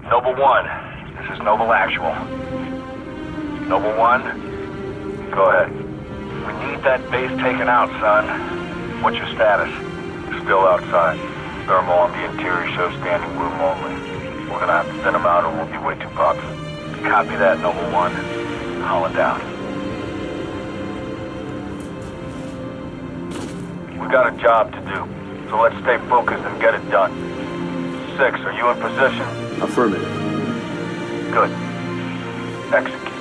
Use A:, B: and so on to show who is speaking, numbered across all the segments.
A: Noble 1, this is Noble Actual. Noble 1, go ahead. We need that base taken out, son. What's your status? Still outside. Thermal on the interior shows standing room only. We're gonna have to thin them out or we'll be way too popped. Copy that, Noble 1. Holland down. We got a job to do, so let's stay focused and get it done. 6, are you in position?
B: Affirmative.
A: Good. Execute.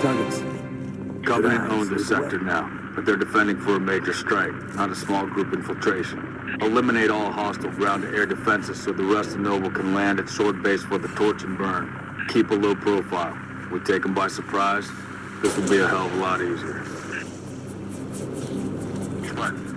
B: Targets.
C: Covenant owns the sector now, but they're defending for a major strike, not a small group infiltration. Eliminate all hostile ground-to-air defenses so the rest of Noble can land at short base for the torch and burn. Keep a low profile. We take them by surprise, this will be a hell of a lot easier. Come on.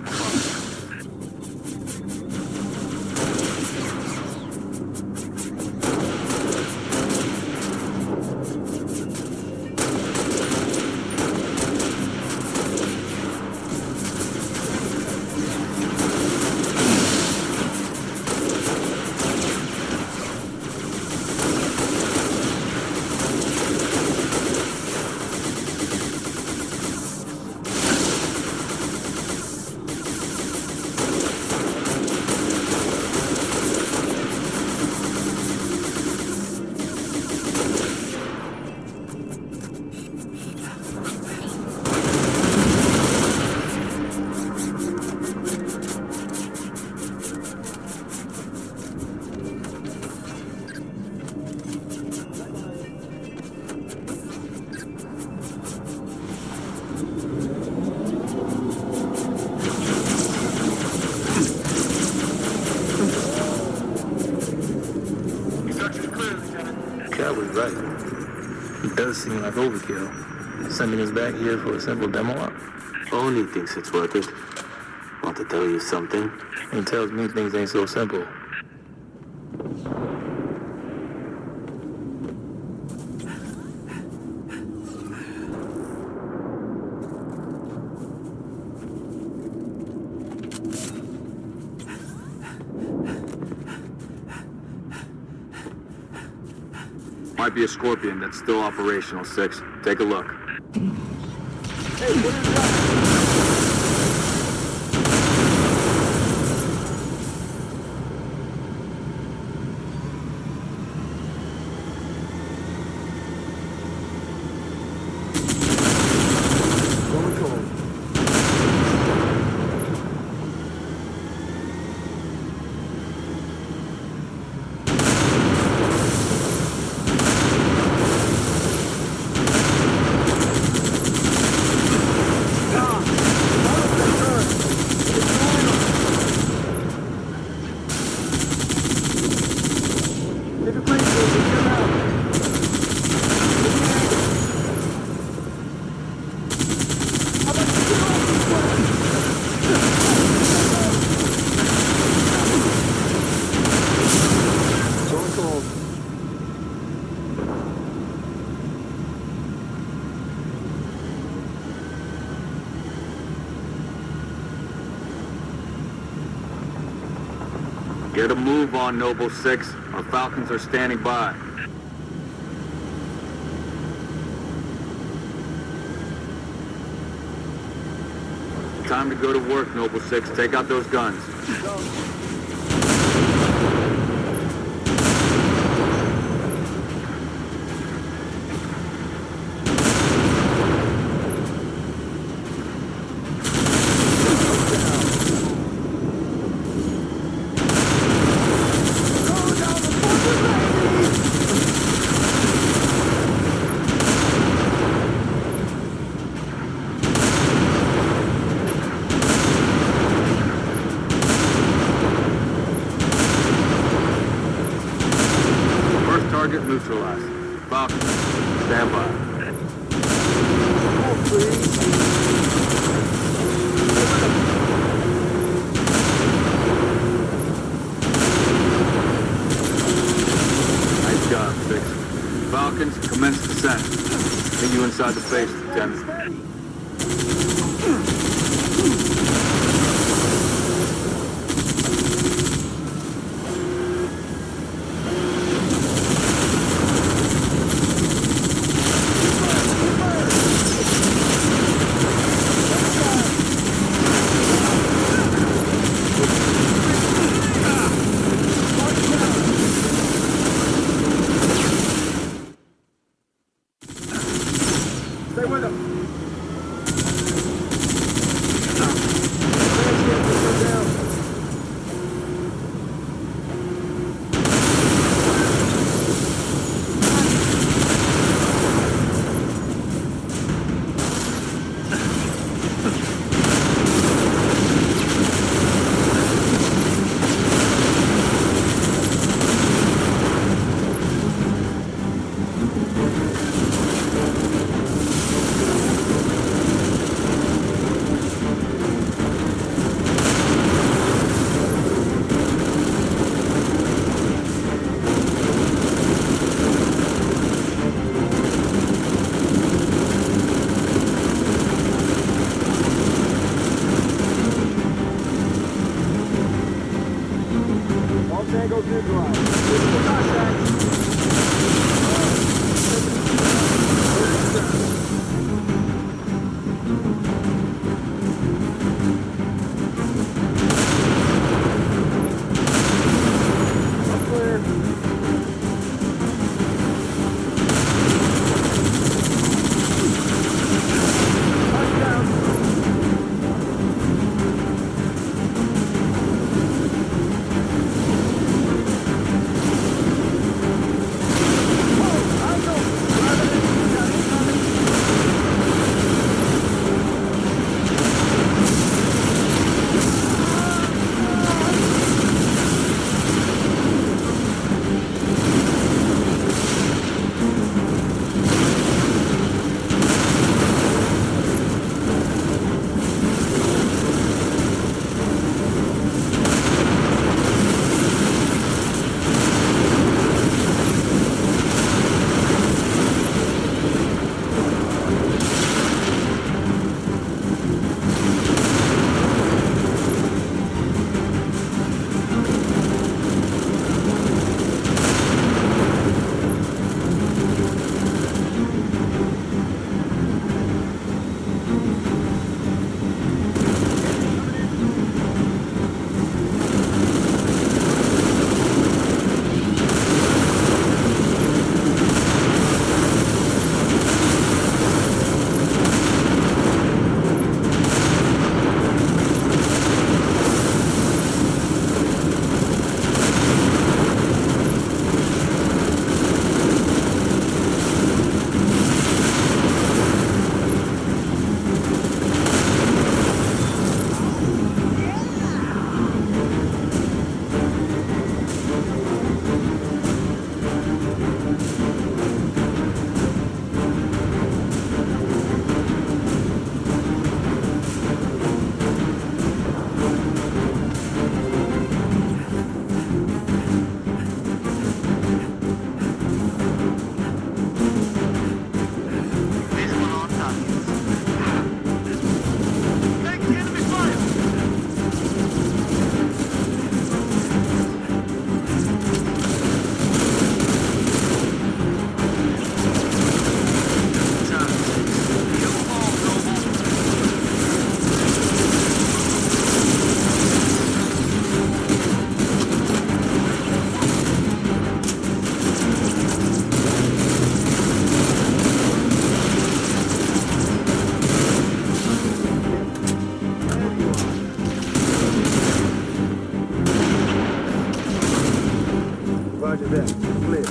D: It does seem like overkill. Sending us back here for a simple demo op.
B: Only thinks it's worth it. Want to tell you something?
D: He tells me things ain't so simple.
C: Might be a Scorpion that's still operational, 6. Take a look.
B: Hey, what is that?
C: Get a move on, Noble 6. Our Falcons are standing by. Time to go to work, Noble 6. Take out those guns. Target neutralized. Falcon, stand by. Nice job, 6. Falcons, commence descent. Continue inside the base, Lieutenant. Tango's neutralized. Physical contact.
E: Roger that. Clear.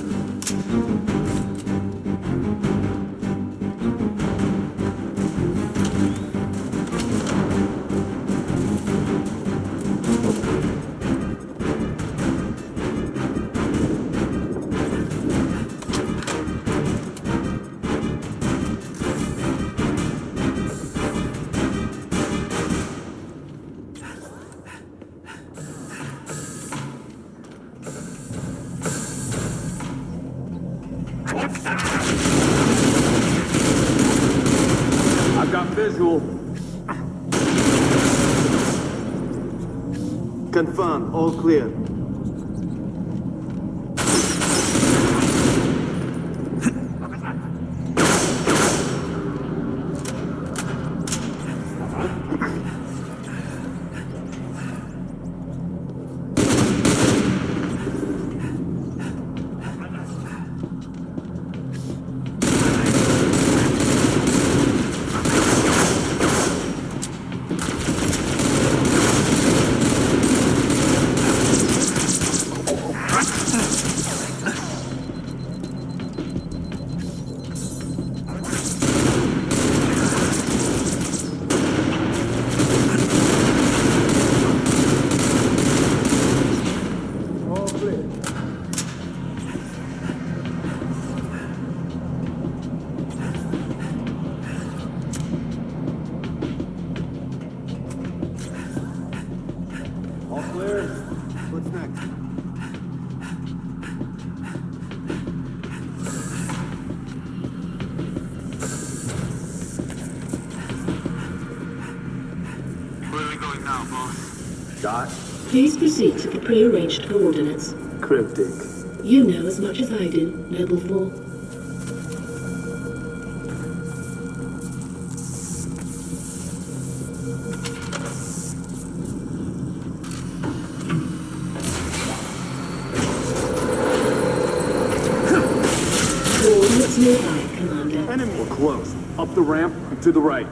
C: I've got visual.
E: Confirm. All clear. All clear.
C: All clear.
E: What's next?
C: Where are we going now, boss?
B: Shot?
F: Please proceed to the prearranged coordinates.
E: Cryptic.
F: You know as much as I do, Noble 4. Coordinates nearby, Commander.
E: Enemy. We're close. Up the ramp and to the right.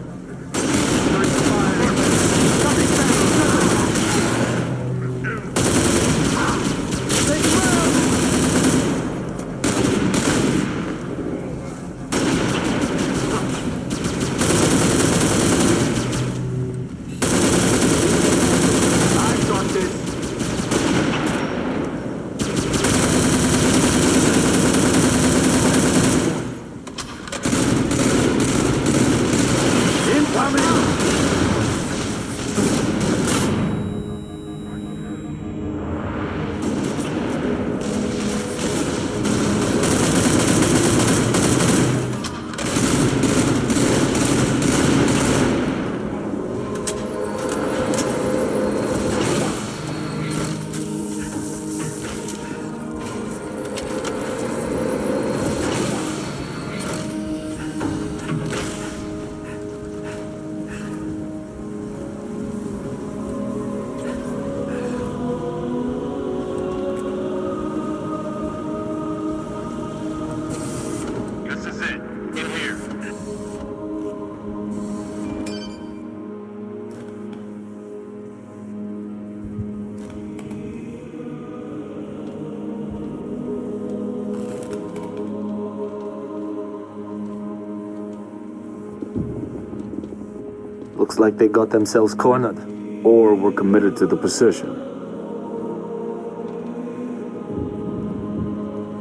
B: Looks like they got themselves cornered.
C: Or were committed to the position.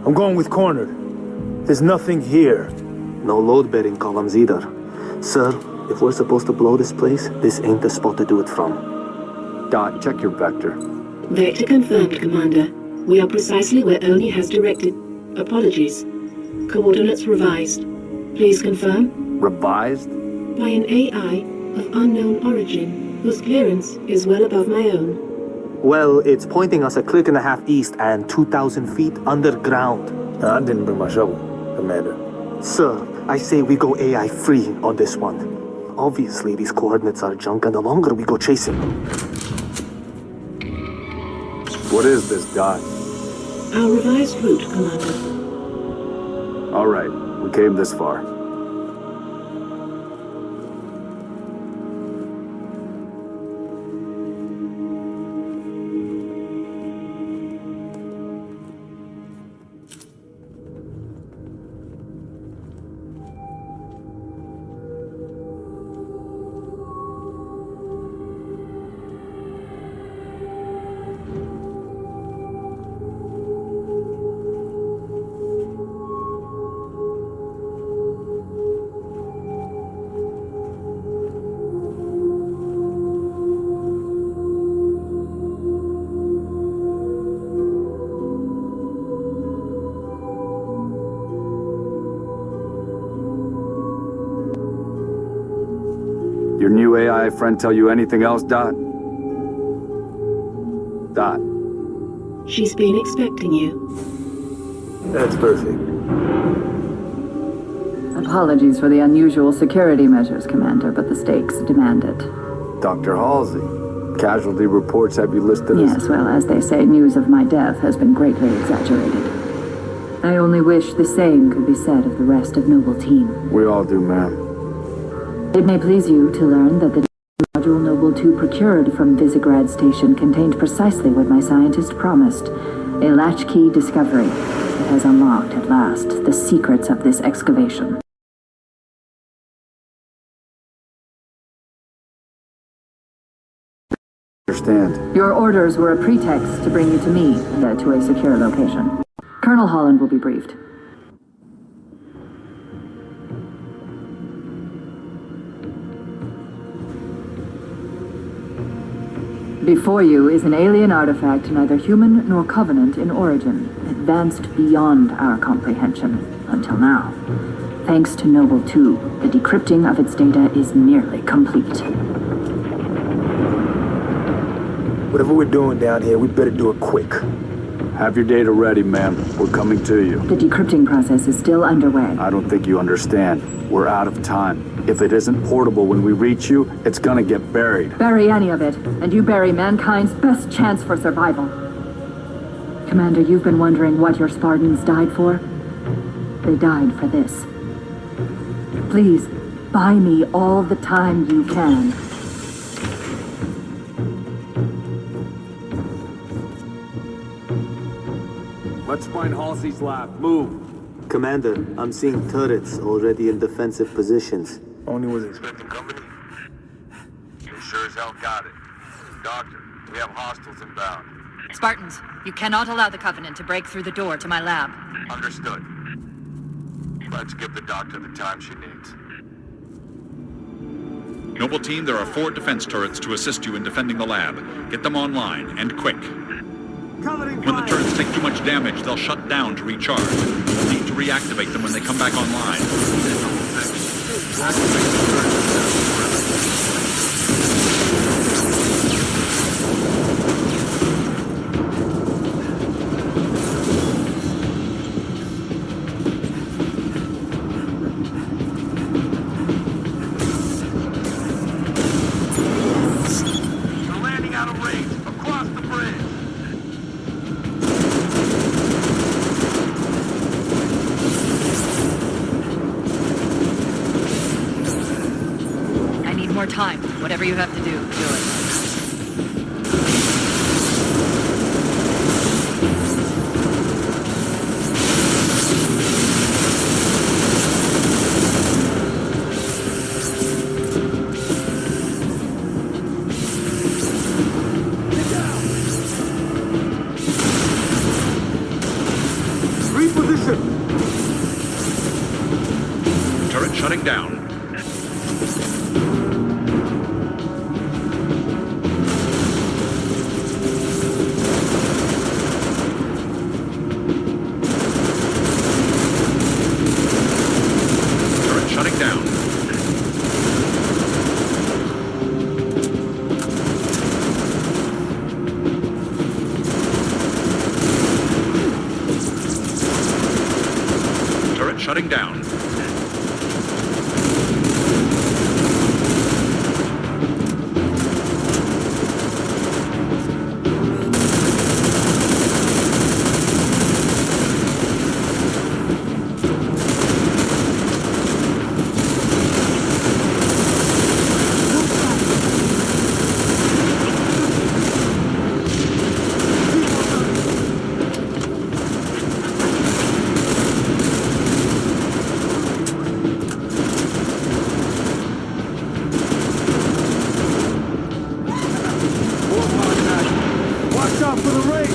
E: I'm going with cornered. There's nothing here.
B: No load-bearing columns either. Sir, if we're supposed to blow this place, this ain't the spot to do it from.
C: Dot, check your vector.
F: Vector confirmed, Commander. We are precisely where Oni has directed. Apologies. Coordinates revised. Please confirm?
C: Revised?
F: By an AI of unknown origin, whose clearance is well above my own.
B: Well, it's pointing us a click and a half east and 2,000 feet underground.
E: I didn't bring my shovel, Commander.
B: Sir, I say we go AI free on this one. Obviously, these coordinates are junk, and the longer we go chasing them.
C: What is this, Dot?
F: Our revised route, Commander.
C: All right, we came this far. Your new AI friend tell you anything else, Dot? Dot.
F: She's been expecting you.
E: That's perfect.
G: Apologies for the unusual security measures, Commander, but the stakes demand it.
C: Dr. Halsey. Casualty reports have you listed as...
G: Yes, well, as they say, news of my death has been greatly exaggerated. I only wish the same could be said of the rest of Noble Team.
C: We all do, ma'am.
G: It may please you to learn that the module Noble 2 procured from Visegrad Station contained precisely what my scientist promised. A latchkey discovery that has unlocked, at last, the secrets of this excavation.
C: Understand.
G: Your orders were a pretext to bring you to me and to a secure location. Colonel Holland will be briefed. Before you is an alien artifact neither human nor Covenant in origin, advanced beyond our comprehension, until now. Thanks to Noble 2, the decrypting of its data is nearly complete.
E: Whatever we're doing down here, we better do it quick.
C: Have your data ready, ma'am. We're coming to you.
G: The decrypting process is still underway.
C: I don't think you understand. We're out of time. If it isn't portable when we reach you, it's gonna get buried.
G: Bury any of it, and you bury mankind's best chance for survival. Commander, you've been wondering what your Spartans died for? They died for this. Please, buy me all the time you can.
C: Let's find Halsey's lab. Move.
B: Commander, I'm seeing turrets already in defensive positions.
E: Only was expecting.
C: Expecting company? You sure as hell got it. Doctor, we have hostiles inbound.
H: Spartans, you cannot allow the Covenant to break through the door to my lab.
C: Understood. Let's give the doctor the time she needs.
I: Noble team, there are 4 defense turrets to assist you in defending the lab. Get them online, and quick. When the turrets take too much damage, they'll shut down to recharge. You'll need to reactivate them when they come back online.
C: They're landing out of range, across the bridge.
H: I need more time. Whatever you have to do, do it.
B: Reposition!
I: Turret shutting down. Turret shutting down. Turret shutting down.
E: Watch out for the rain!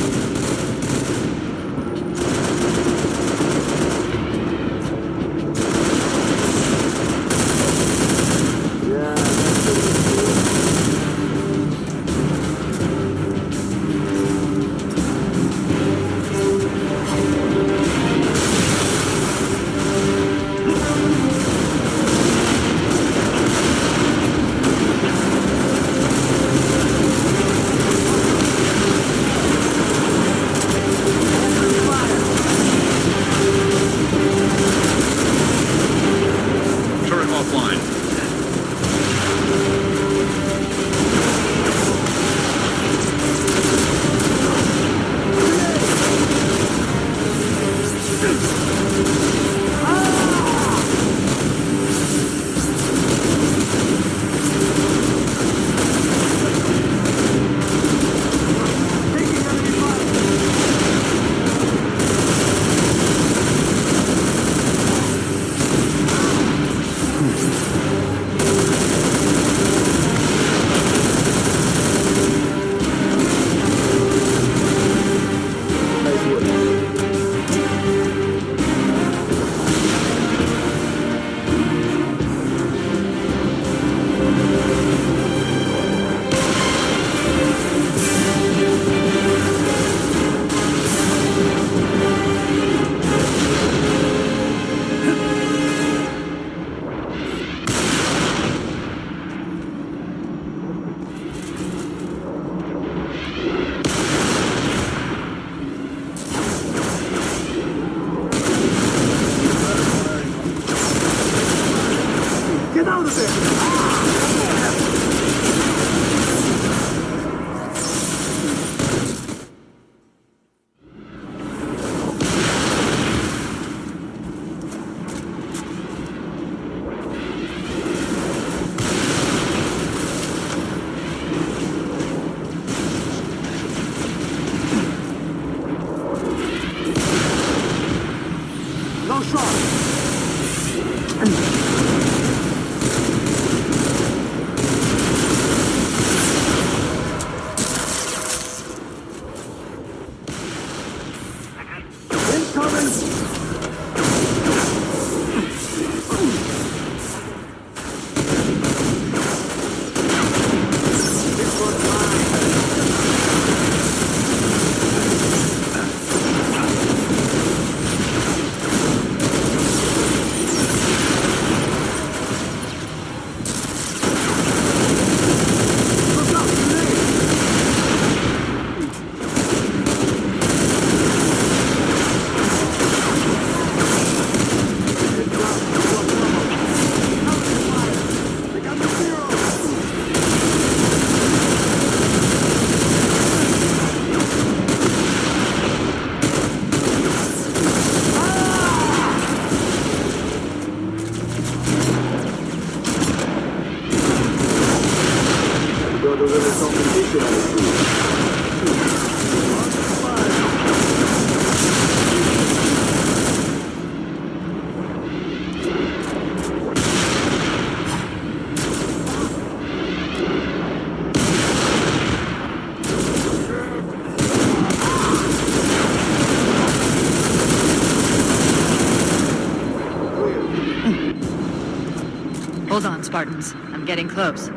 H: Hold on, Spartans. I'm getting close.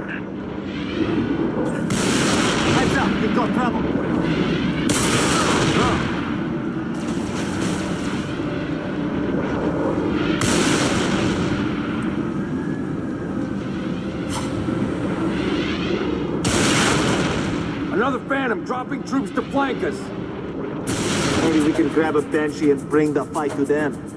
B: Heads up, you've got trouble.
C: Another Phantom dropping troops to flank us.
B: Maybe we can grab a Banshee and bring the fight to them.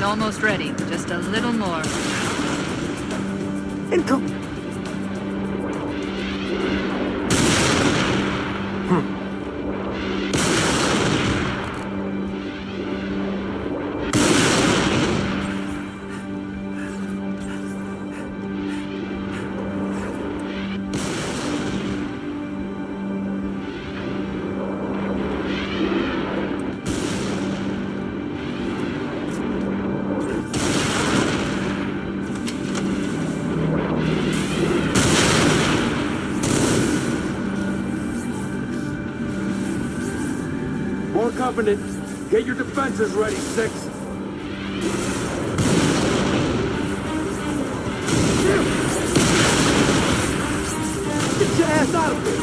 H: Almost ready. Just a little more.
B: Income.
C: More Covenant. Get your defenses ready, 6.
B: Get your ass out of here!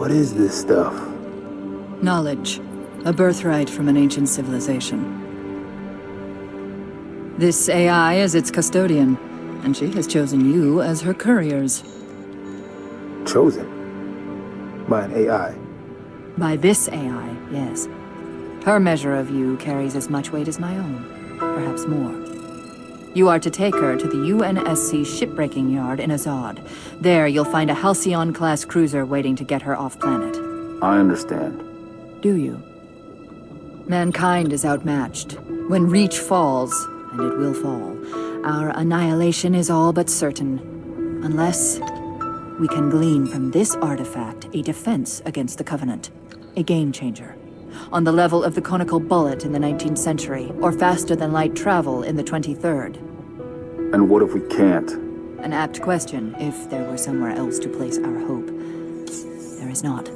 E: What is this stuff?
H: Knowledge. A birthright from an ancient civilization. This AI is its custodian, and she has chosen you as her couriers.
E: Chosen? By an AI?
H: By this AI, yes. Her measure of you carries as much weight as my own, perhaps more. You are to take her to the UNSC shipbreaking yard in Azad. There, you'll find a Halcyon-class cruiser waiting to get her off-planet.
C: I understand.
H: Do you? Mankind is outmatched. When Reach falls, and it will fall, our annihilation is all but certain. Unless we can glean from this artifact a defense against the Covenant. A game-changer. On the level of the conical bullet in the 19th century, or faster-than-light travel in the 23rd.
C: And what if we can't?
H: An apt question, if there were somewhere else to place our hope. There is not.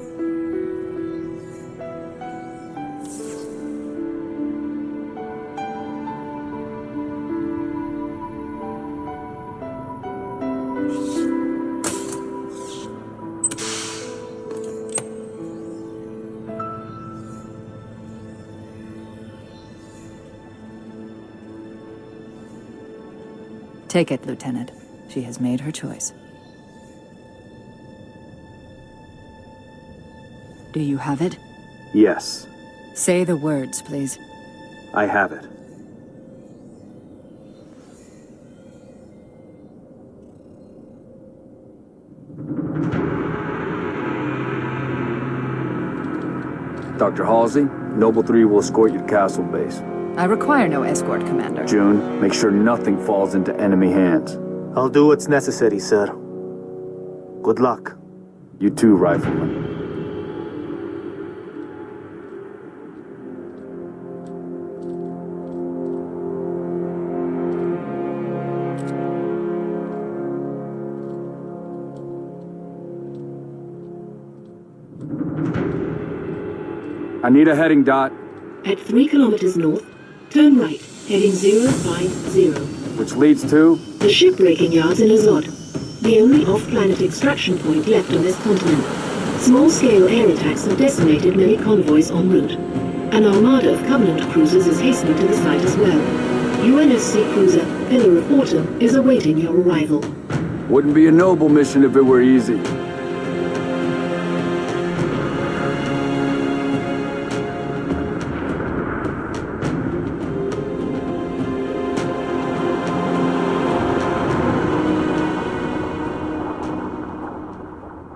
H: Take it, Lieutenant. She has made her choice. Do you have it?
C: Yes,
H: Say the words, please.
C: I have it. Dr. Halsey, Noble 3 will escort you to Castle Base.
H: I require no escort, Commander.
C: June, make sure nothing falls into enemy hands.
B: I'll do what's necessary, sir. Good luck.
C: You too, Rifleman. I need a heading, Dot.
F: At 3 kilometers north, turn right, heading 050.
C: Which leads to?
F: The shipbreaking yards in Azod. The only off-planet extraction point left on this continent. Small-scale air attacks have decimated many convoys en route. An armada of Covenant cruisers is hastening to the site as well. UNSC cruiser Pillar of Autumn is awaiting your arrival.
C: Wouldn't be a noble mission if it were easy.